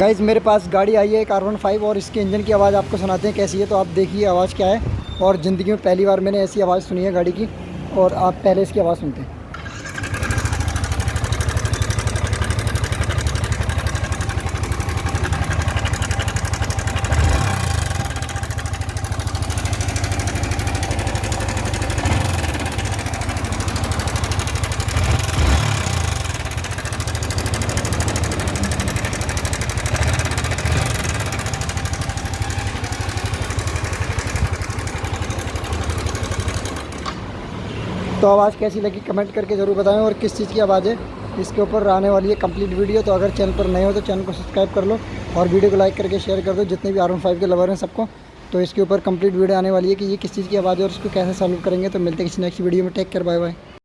Guys मेरे पास गाड़ी आई है एक R15 और इसके इंजन की आवाज़ आपको सुनाते हैं कैसी है। तो आप देखिए आवाज़ क्या है। और ज़िंदगी में पहली बार मैंने ऐसी आवाज़ सुनी है गाड़ी की। और आप पहले इसकी आवाज़ सुनते हैं। तो आवाज़ कैसी लगी कमेंट करके ज़रूर बताएं। और किस चीज़ की आवाज़ है इसके ऊपर आने वाली है कंप्लीट वीडियो। तो अगर चैनल पर नए हो तो चैनल को सब्सक्राइब कर लो और वीडियो को लाइक करके शेयर कर दो जितने भी R15 के लवर हैं सबको। तो इसके ऊपर कंप्लीट वीडियो आने वाली है कि ये किस चीज़ की आवाज़ है और उसको कैसे सॉल्व करेंगे। तो मिलते हैं किसी नेक्स्ट वीडियो में। Take care, bye bye.